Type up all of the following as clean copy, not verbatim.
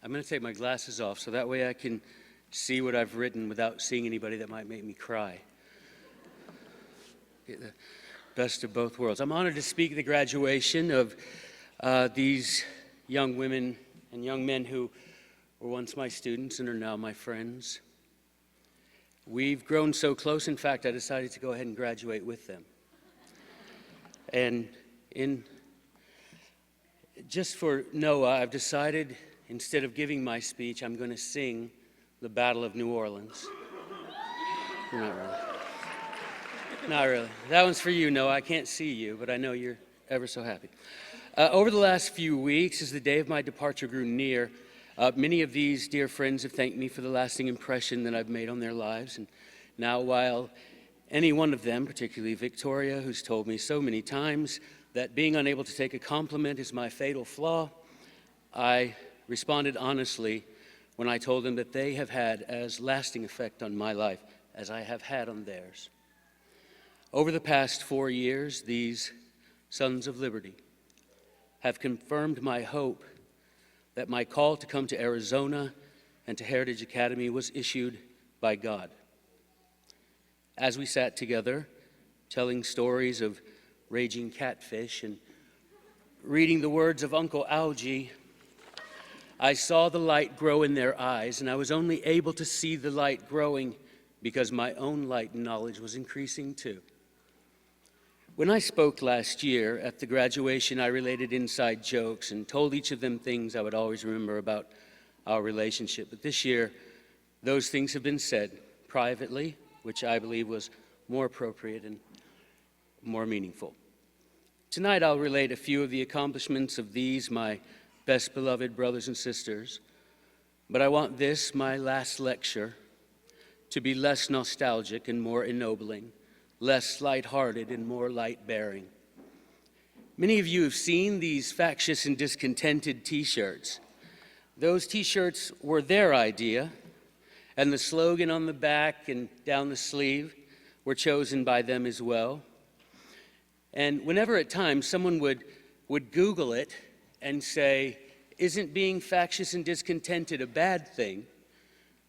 I'm going to take my glasses off so that way I can see what I've written without seeing anybody that might make me cry. Get the best of both worlds. I'm honored to speak at the graduation of these young women and young men who were once my students and are now my friends. We've grown so close, in fact, I decided to go ahead and graduate with them. And just for Noah, I've decided, instead of giving my speech, I'm going to sing the Battle of New Orleans. Not really. Not really. That one's for you, Noah. I can't see you, but I know you're ever so happy. Over the last few weeks, as the day of my departure grew near, many of these dear friends have thanked me for the lasting impression that I've made on their lives. And now, while any one of them, particularly Victoria, who's told me so many times that being unable to take a compliment is my fatal flaw, I responded honestly when I told them that they have had as lasting effect on my life as I have had on theirs. Over the past 4 years, these Sons of Liberty have confirmed my hope that my call to come to Arizona and to Heritage Academy was issued by God. As we sat together, telling stories of raging catfish and reading the words of Uncle Algie, I saw the light grow in their eyes, and I was only able to see the light growing because my own light and knowledge was increasing too. When I spoke last year at the graduation, I related inside jokes and told each of them things I would always remember about our relationship. But this year, those things have been said privately, which I believe was more appropriate and more meaningful. Tonight, I'll relate a few of the accomplishments of these, my best beloved brothers and sisters. But I want this, my last lecture, to be less nostalgic and more ennobling, less lighthearted and more light-bearing. Many of you have seen these factious and discontented t-shirts. Those t-shirts were their idea, and the slogan on the back and down the sleeve were chosen by them as well. And whenever at times someone would Google it and say, "Isn't being factious and discontented a bad thing?"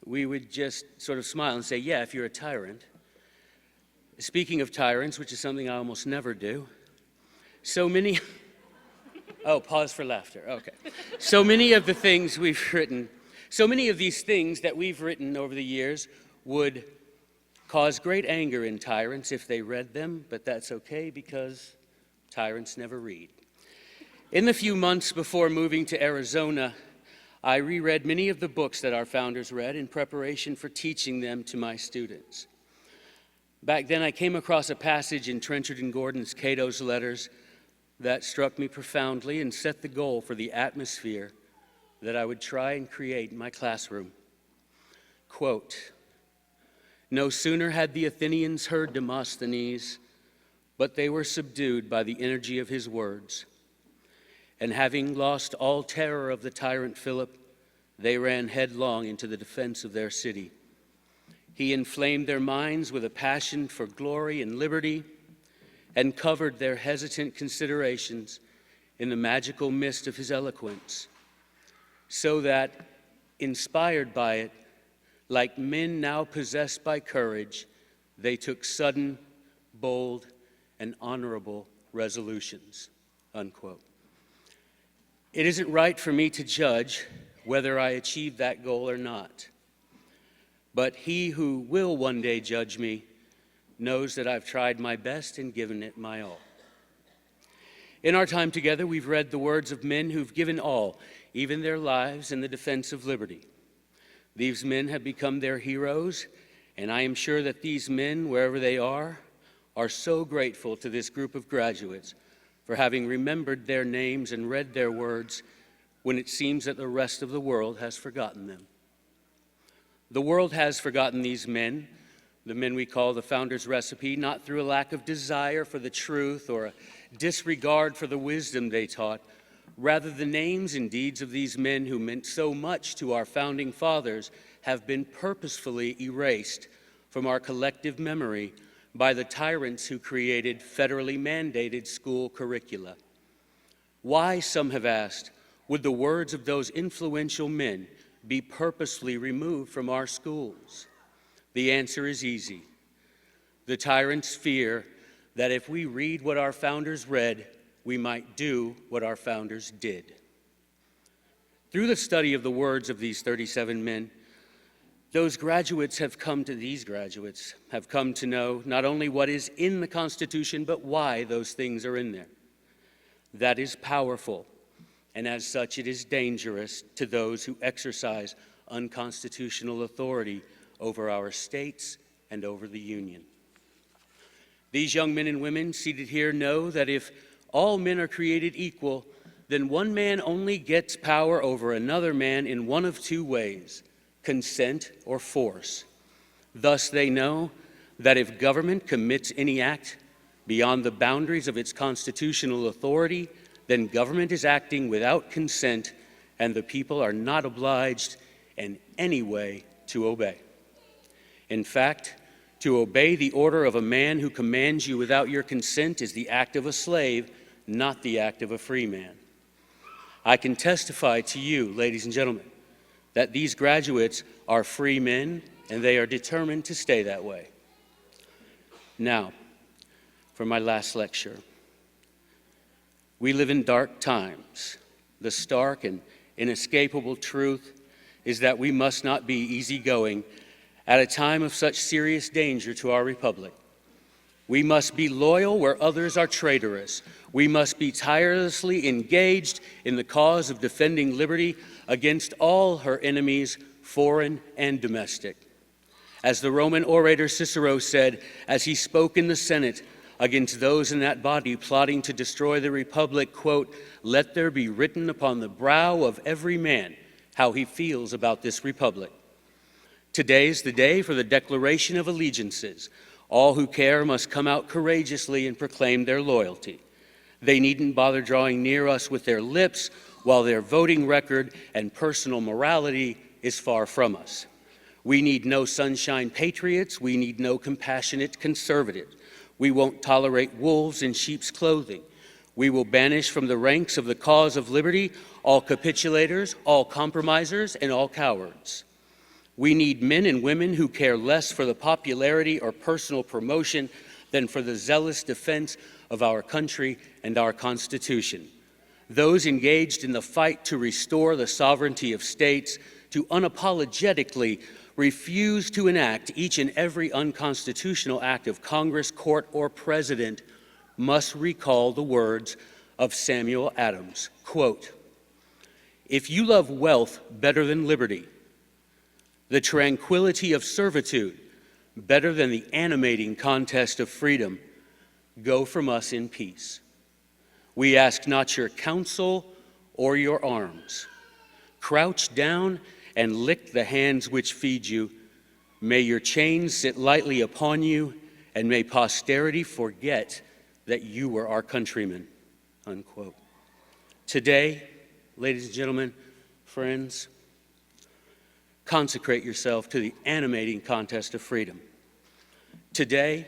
we would just sort of smile and say, "Yeah, if you're a tyrant." Speaking of tyrants, which is something I almost never do, so many, oh, pause for laughter, okay. So many of these things that we've written over the years would cause great anger in tyrants if they read them, but that's okay because tyrants never read. In the few months before moving to Arizona, I reread many of the books that our founders read in preparation for teaching them to my students. Back then, I came across a passage in Trenchard and Gordon's Cato's letters that struck me profoundly and set the goal for the atmosphere that I would try and create in my classroom. Quote, "No sooner had the Athenians heard Demosthenes, but they were subdued by the energy of his words. And having lost all terror of the tyrant Philip, they ran headlong into the defense of their city. He inflamed their minds with a passion for glory and liberty and covered their hesitant considerations in the magical mist of his eloquence, so that, inspired by it, like men now possessed by courage, they took sudden, bold, and honorable resolutions." Unquote. It isn't right for me to judge whether I achieved that goal or not. But he who will one day judge me knows that I've tried my best and given it my all. In our time together, we've read the words of men who've given all, even their lives, in the defense of liberty. These men have become their heroes, and I am sure that these men, wherever they are so grateful to this group of graduates for having remembered their names and read their words when it seems that the rest of the world has forgotten them. The world has forgotten these men, the men we call the Founders' Recipe, not through a lack of desire for the truth or a disregard for the wisdom they taught. Rather, the names and deeds of these men who meant so much to our founding fathers have been purposefully erased from our collective memory by the tyrants who created federally mandated school curricula. Why, some have asked, Would the words of those influential men be purposefully removed from our schools? The answer is easy. The tyrants fear that if we read what our founders read, we might do what our founders did. Through the study of the words of these 37 men, these graduates have come to know not only what is in the Constitution, but why those things are in there. That is powerful, and as such it is dangerous to those who exercise unconstitutional authority over our states and over the Union. These young men and women seated here know that if all men are created equal, then one man only gets power over another man in one of two ways: consent or force. Thus they know that if government commits any act beyond the boundaries of its constitutional authority, then government is acting without consent, and the people are not obliged in any way to obey. In fact, to obey the order of a man who commands you without your consent is the act of a slave, not the act of a free man. I can testify to you, ladies and gentlemen, that these graduates are free men, and they are determined to stay that way. Now, for my last lecture. We live in dark times. The stark and inescapable truth is that we must not be easygoing at a time of such serious danger to our republic. We must be loyal where others are traitorous. We must be tirelessly engaged in the cause of defending liberty against all her enemies, foreign and domestic. As the Roman orator Cicero said, as he spoke in the Senate against those in that body plotting to destroy the republic, quote, "Let there be written upon the brow of every man how he feels about this republic." Today's the day for the declaration of allegiances. All who care must come out courageously and proclaim their loyalty. They needn't bother drawing near us with their lips while their voting record and personal morality is far from us. We need no sunshine patriots. We need no compassionate conservatives. We won't tolerate wolves in sheep's clothing. We will banish from the ranks of the cause of liberty all capitulators, all compromisers, and all cowards. We need men and women who care less for the popularity or personal promotion than for the zealous defense of our country and our Constitution. Those engaged in the fight to restore the sovereignty of states, to unapologetically refuse to enact each and every unconstitutional act of Congress, court, or president must recall the words of Samuel Adams, quote, "If you love wealth better than liberty, the tranquility of servitude better than the animating contest of freedom, go from us in peace. We ask not your counsel or your arms. Crouch down and lick the hands which feed you. May your chains sit lightly upon you, and may posterity forget that you were our countrymen," unquote. Today, ladies and gentlemen, friends, consecrate yourself to the animating contest of freedom. Today,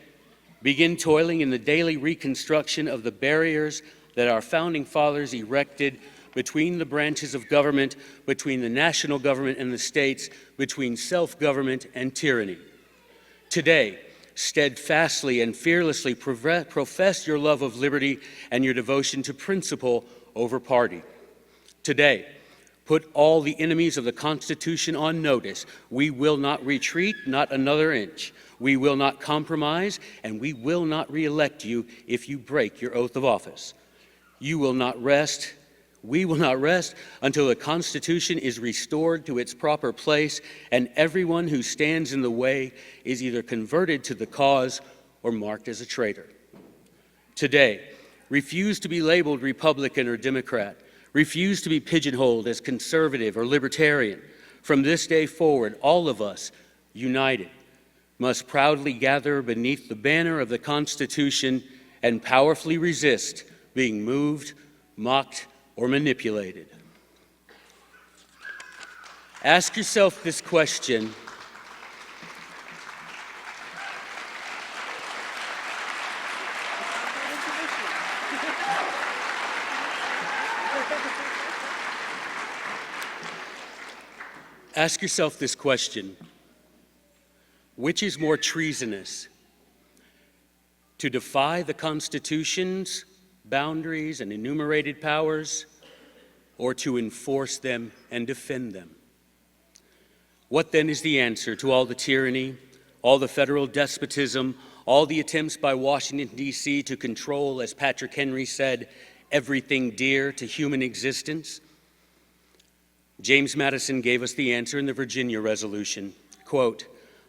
begin toiling in the daily reconstruction of the barriers that our founding fathers erected between the branches of government, between the national government and the states, between self-government and tyranny. Today, steadfastly and fearlessly profess your love of liberty and your devotion to principle over party. Today, put all the enemies of the Constitution on notice. We will not retreat, not another inch. We will not compromise, and we will not re-elect you if you break your oath of office. We will not rest until the Constitution is restored to its proper place and everyone who stands in the way is either converted to the cause or marked as a traitor. Today, refuse to be labeled Republican or Democrat. Refuse to be pigeonholed as conservative or libertarian. From this day forward, all of us, united, must proudly gather beneath the banner of the Constitution and powerfully resist being moved, mocked, or manipulated. Ask yourself this question. Ask yourself this question: which is more treasonous? To defy the Constitution's boundaries and enumerated powers, or to enforce them and defend them? What then is the answer to all the tyranny, all the federal despotism, all the attempts by Washington, D.C. to control, as Patrick Henry said, everything dear to human existence? James Madison gave us the answer in the Virginia Resolution. Quote,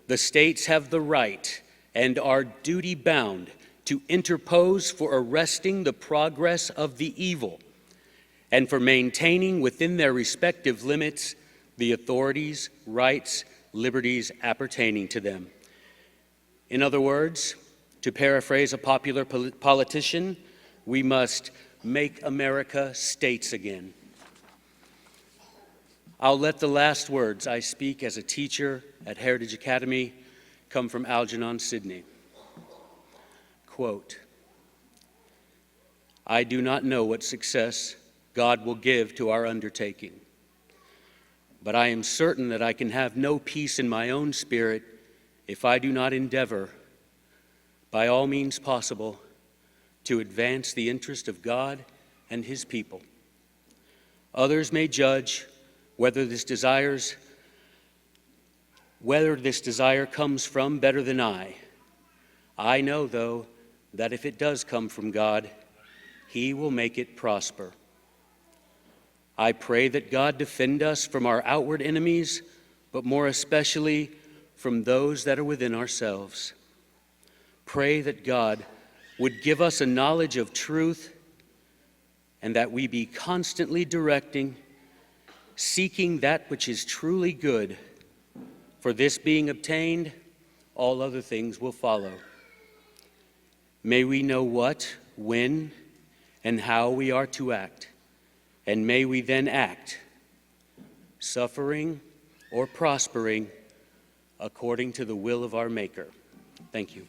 "The states have the right and are duty bound to interpose for arresting the progress of the evil and for maintaining within their respective limits the authorities, rights, liberties appertaining to them." In other words, to paraphrase a popular politician, we must make America states again. I'll let the last words I speak as a teacher at Heritage Academy come from Algernon Sidney. Quote, "I do not know what success God will give to our undertaking, but I am certain that I can have no peace in my own spirit if I do not endeavor, by all means possible, to advance the interest of God and His people. Others may judge whether this desire comes from better than I. I know, though, that if it does come from God, He will make it prosper. I pray that God defend us from our outward enemies, but more especially from those that are within ourselves. Pray that God would give us a knowledge of truth and that we be constantly directing, seeking that which is truly good. For this being obtained, all other things will follow. May we know what, when, and how we are to act, and may we then act, suffering or prospering according to the will of our Maker." Thank you.